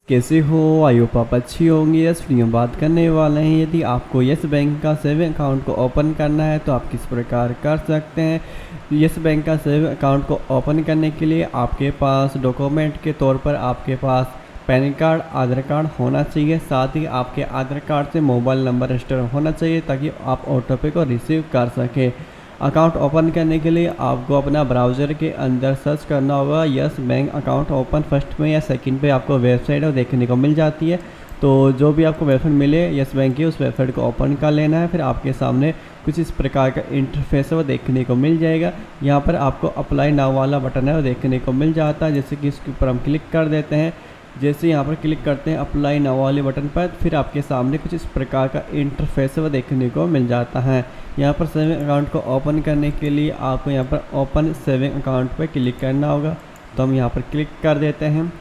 कैसे हो? I hope आप अच्छी होंगी। इस वीडियो में बात करने वाले हैं, यदि आपको यस बैंक का सेविंग अकाउंट को ओपन करना है तो आप किस प्रकार कर सकते हैं। यस बैंक का सेविंग अकाउंट को ओपन करने के लिए आपके पास डॉक्यूमेंट के तौर पर आपके पास पैन कार्ड, आधार कार्ड होना चाहिए। साथ ही आपके आधार कार्ड से मोबाइल नंबर रजिस्टर होना चाहिए ताकि आप OTP को रिसीव कर सकें। अकाउंट ओपन करने के लिए आपको अपना ब्राउज़र के अंदर सर्च करना होगा yes bank account open. First में या सेकंड पे आपको वेबसाइट देखने को मिल जाती है, तो जो भी आपको वेबसाइट मिले यस बैंक की, उस वेबसाइट को ओपन कर लेना है। फिर आपके सामने कुछ इस प्रकार का इंटरफेस है वो देखने को मिल जाएगा। यहाँ पर आपको अप्लाई नाउ वाला बटन है वो देखने को मिल जाता है, जैसे कि इसके ऊपर हम क्लिक कर देते हैं। जैसे यहाँ पर क्लिक करते हैं अप्लाई नाउ वाले बटन पर, फिर आपके सामने कुछ इस प्रकार का इंटरफेस वो देखने को मिल जाता है। यहाँ पर सेविंग अकाउंट को ओपन करने के लिए आपको यहाँ पर ओपन सेविंग अकाउंट पर क्लिक करना होगा, तो हम यहाँ पर क्लिक कर देते हैं।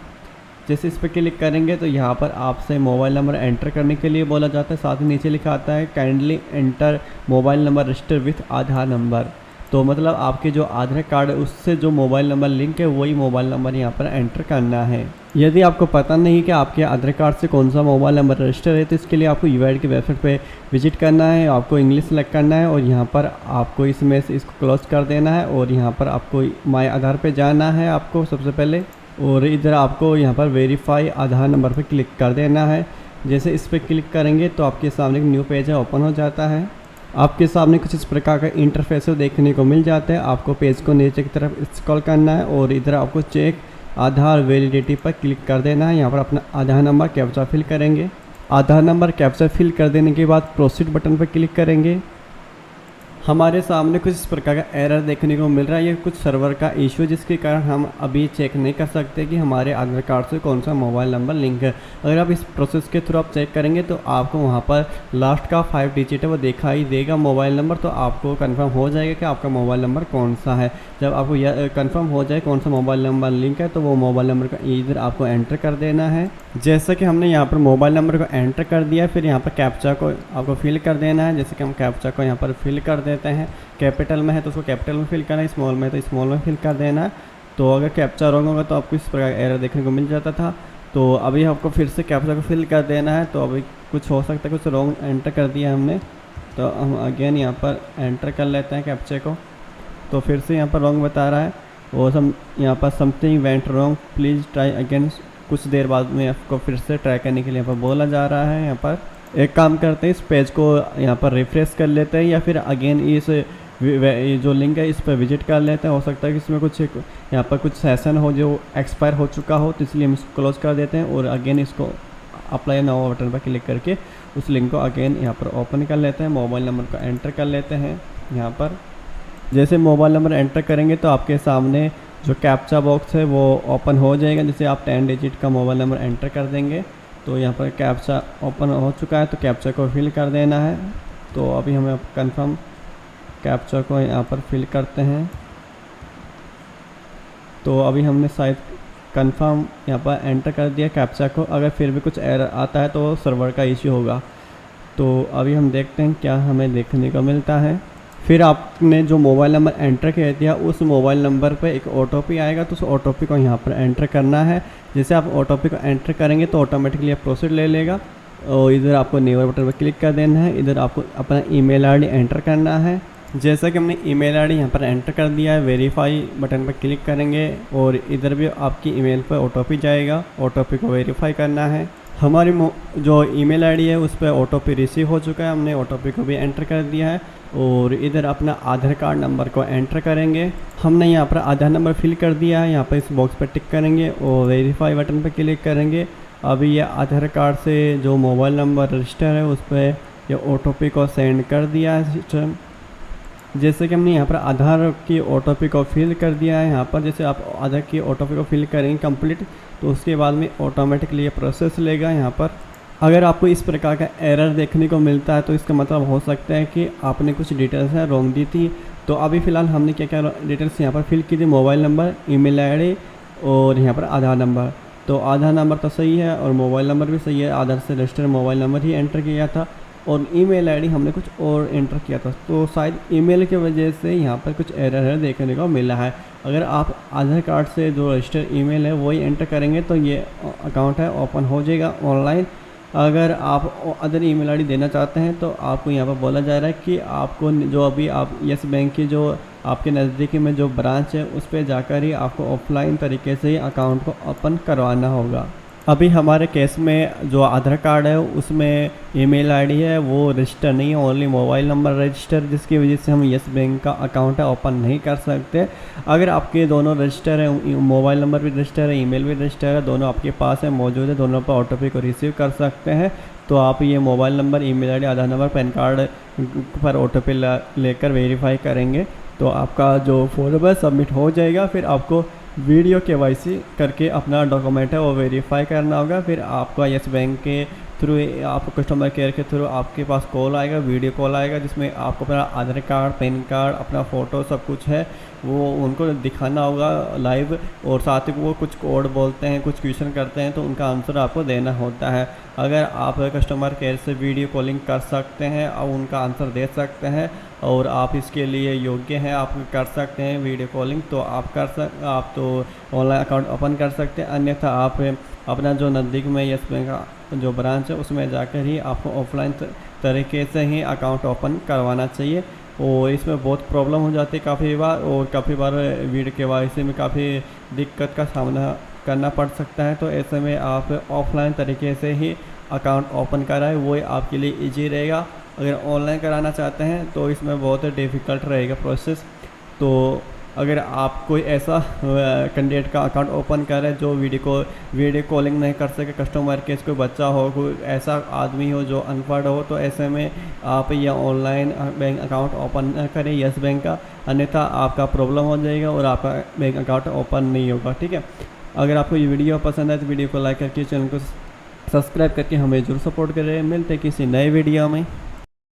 जैसे इस पर क्लिक करेंगे तो यहाँ पर आपसे मोबाइल नंबर एंटर करने के लिए बोला जाता है। साथ ही नीचे लिखा आता है kindly enter mobile number register with Aadhaar number. तो मतलब आपके जो आधार कार्ड है उससे जो मोबाइल नंबर लिंक है वही मोबाइल नंबर यहाँ पर एंटर करना है। यदि आपको पता नहीं कि आपके आधार कार्ड से कौन सा मोबाइल नंबर रजिस्टर है तो इसके लिए आपको यूआईडी की वेबसाइट पे विजिट करना है, आपको इंग्लिश सेलेक्ट करना है और यहाँ पर आपको इसमें से इसको क्लोज कर देना है और यहाँ पर आपको माय आधार पे जाना है आपको सबसे पहले, और इधर आपको यहाँ पर वेरीफाई आधार नंबर पर क्लिक कर देना है। जैसे इस पर क्लिक करेंगे तो आपके सामने एक न्यू पेज है ओपन हो जाता है। आपके सामने कुछ इस प्रकार का इंटरफेस देखने को मिल जाता है। आपको पेज को नीचे की तरफ स्क्रॉल करना है और इधर आपको चेक आधार वैलिडिटी पर क्लिक कर देना है। यहाँ पर अपना आधार नंबर कैप्चा फिल करेंगे। आधार नंबर कैप्चा फिल कर देने के बाद प्रोसीड बटन पर क्लिक करेंगे। हमारे सामने कुछ इस प्रकार का एरर देखने को मिल रहा है, ये कुछ सर्वर का इशू है जिसके कारण हम अभी चेक नहीं कर सकते कि हमारे आधार कार्ड से कौन सा मोबाइल नंबर लिंक है। अगर आप इस प्रोसेस के थ्रू आप चेक करेंगे तो आपको वहाँ पर लास्ट का 5 डिजिट है वो दिखाई देगा मोबाइल नंबर, तो आपको कंफर्म हो जाएगा कि आपका मोबाइल नंबर कौन सा है। जब आपको यह कंफर्म हो जाए कौन सा मोबाइल नंबर लिंक है तो वो मोबाइल नंबर का इधर आपको एंटर कर देना है। जैसा कि हमने यहाँ पर मोबाइल नंबर को एंटर कर दिया, फिर यहाँ पर कैप्चा को आपको फिल कर देना है। जैसे कि हम कैप्चा को यहाँ पर फिल कर देते हैं, कैपिटल में है तो उसको कैपिटल में फिल करना है, स्मॉल में है तो स्मॉल में फिल कर देना है। तो अगर कैप्चा रॉन्ग होगा तो आपको इस प्रकार एरर देखने को मिल जाता था। तो अभी आपको फिर से कैप्चा को फिल कर देना है। तो अभी कुछ हो सकता है कुछ रॉन्ग एंटर कर दिया हमने, तो हम अगेन यहाँ पर एंटर कर लेते हैं कैप्चे को। तो फिर से यहाँ पर रॉन्ग बता रहा है और हम यहाँ पर something went wrong please try again. कुछ देर बाद में आपको फिर से ट्राई करने के लिए यहाँ पर बोला जा रहा है। यहाँ पर एक काम करते हैं, इस पेज को यहाँ पर रिफ्रेश कर लेते हैं या फिर अगेन इस जो लिंक है इस पर विजिट कर लेते हैं। हो सकता है कि इसमें कुछ यहाँ पर कुछ सेशन हो जो एक्सपायर हो चुका हो, तो इसलिए हम इसको क्लोज कर देते हैं और अगेन इसको अप्लाई नाउ बटन पर क्लिक करके उस लिंक को अगेन यहाँ पर ओपन कर लेते हैं। मोबाइल नंबर को एंटर कर लेते हैं। यहाँ पर जैसे मोबाइल नंबर एंटर करेंगे तो आपके सामने जो कैप्चा बॉक्स है वो ओपन हो जाएगा। जैसे आप 10 डिजिट का मोबाइल नंबर एंटर कर देंगे तो यहाँ पर कैप्चा ओपन हो चुका है, तो कैप्चा को फिल कर देना है। तो अभी हमें कंफर्म कैप्चा को यहाँ पर फिल करते हैं। तो अभी हमने शायद कंफर्म यहाँ पर एंटर कर दिया कैप्चा को। अगर फिर भी कुछ एरर आता है तो सर्वर का इश्यू होगा। तो अभी हम देखते हैं क्या हमें देखने को मिलता है। फिर आपने जो मोबाइल नंबर एंटर किया दिया उस मोबाइल नंबर पे एक OTP आएगा, तो उस OTP को यहाँ पर एंटर करना है। जैसे आप OTP को एंटर करेंगे तो ऑटोमेटिकली प्रोसीड ले लेगा और इधर आपको न्यू बटन पर क्लिक कर देना है। इधर आपको अपना ईमेल आईडी एंटर करना है। जैसा कि हमने ईमेल आईडी यहाँ पर एंटर कर दिया है, वेरीफाई बटन पर क्लिक करेंगे और इधर भी आपकी ईमेल पर OTP जाएगा। OTP को वेरीफाई करना है। हमारी जो ईमेल आईडी है उस पर OTP रिसीव हो चुका है, हमने OTP को भी एंटर कर दिया है और इधर अपना आधार कार्ड नंबर को एंटर करेंगे। हमने यहाँ पर आधार नंबर फिल कर दिया है, यहाँ पर इस बॉक्स पर टिक करेंगे और वेरीफाई बटन पर क्लिक करेंगे। अभी ये आधार कार्ड से जो मोबाइल नंबर रजिस्टर है उस पर ये OTP को सेंड कर दिया है सिस्टम। जैसे कि हमने यहाँ पर आधार की OTP को फिल कर दिया है। यहाँ पर जैसे आप आधार की OTP को फिल करेंगे कंप्लीट तो उसके बाद में ऑटोमेटिकली ये प्रोसेस लेगा। यहाँ पर अगर आपको इस प्रकार का एरर देखने को मिलता है तो इसका मतलब हो सकता है कि आपने कुछ डिटेल्स है रॉन्ग दी थी। तो अभी फ़िलहाल हमने क्या क्या डिटेल्स यहाँ पर फिल की थी, मोबाइल नंबर, ईमेल आईडी और यहाँ पर आधार नंबर। तो आधार नंबर तो सही है और मोबाइल नंबर भी सही है, आधार से रजिस्टर्ड मोबाइल नंबर ही एंटर किया था। और ईमेल आईडी हमने कुछ और एंटर किया था, तो शायद ईमेल की वजह से यहाँ पर कुछ एरर देखने को मिला है। अगर आप आधार कार्ड से जो रजिस्टर ईमेल है वही एंटर करेंगे तो ये अकाउंट है ओपन हो जाएगा ऑनलाइन। अगर आप अदर ईमेल आईडी देना चाहते हैं तो आपको यहाँ पर बोला जा रहा है कि आपको जो अभी आप येस बैंक की जो आपके नज़दीकी में जो ब्रांच है उस पर जाकर ही आपको ऑफलाइन तरीके से ही अकाउंट को ओपन करवाना होगा। अभी हमारे केस में जो आधार कार्ड है उसमें ईमेल आईडी है वो रजिस्टर नहीं है, ओनली मोबाइल नंबर रजिस्टर, जिसकी वजह से हम येस बैंक का अकाउंट है ओपन नहीं कर सकते। अगर आपके दोनों रजिस्टर है, मोबाइल नंबर भी रजिस्टर है, ईमेल भी रजिस्टर है, दोनों आपके पास है मौजूद है, दोनों पर ऑटोपे को रिसीव कर सकते हैं, तो आप ये मोबाइल नंबर, ईमेल आईडी, आधार नंबर, पैन कार्ड पर ऑटोपे लेकर वेरीफाई करेंगे तो आपका जो फॉर्म है सबमिट हो जाएगा। फिर आपको वीडियो KYC करके अपना डॉक्यूमेंट है वो वेरीफाई करना होगा। फिर आपका येस बैंक के थ्रू, आपको कस्टमर केयर के थ्रू आपके पास कॉल आएगा, वीडियो कॉल आएगा, जिसमें आपको अपना आधार कार्ड, पैन कार्ड, अपना फ़ोटो सब कुछ है वो उनको दिखाना होगा लाइव, और साथ ही वो कुछ कोड बोलते हैं, कुछ क्वेश्चन करते हैं तो उनका आंसर आपको देना होता है। अगर आप कस्टमर केयर से वीडियो कॉलिंग कर सकते हैं और उनका आंसर दे सकते हैं और आप इसके लिए योग्य हैं, आप कर सकते हैं वीडियो कॉलिंग, तो आप तो ऑनलाइन अकाउंट ओपन कर सकते हैं। अन्यथा आप अपना जो नज़दीक में येस बैंक का जो ब्रांच है उसमें जाकर ही आपको ऑफलाइन तरीके से ही अकाउंट ओपन करवाना चाहिए। और इसमें बहुत प्रॉब्लम हो जाती है काफ़ी बार, और काफ़ी बार वीडियो KYC में काफ़ी दिक्कत का सामना करना पड़ सकता है। तो ऐसे में आप ऑफलाइन तरीके से ही अकाउंट ओपन कराएं, वो आपके लिए ईजी रहेगा। अगर ऑनलाइन कराना चाहते हैं तो इसमें बहुत डिफ़िकल्ट रहेगा प्रोसेस। तो अगर आप कोई ऐसा कैंडिडेट का अकाउंट ओपन करें जो वीडियो कॉलिंग नहीं कर सके, कस्टमर केयर कोई बच्चा हो, कोई ऐसा आदमी हो जो अनपढ़ हो, तो ऐसे में आप यह ऑनलाइन बैंक अकाउंट ओपन करें येस बैंक का, अन्यथा आपका प्रॉब्लम हो जाएगा और आपका बैंक अकाउंट ओपन नहीं होगा। ठीक है, अगर आपको ये वीडियो पसंद है तो वीडियो को लाइक करके चैनल को सब्सक्राइब करके हमें जरूर सपोर्ट करें। मिलते हैं किसी नए वीडियो में।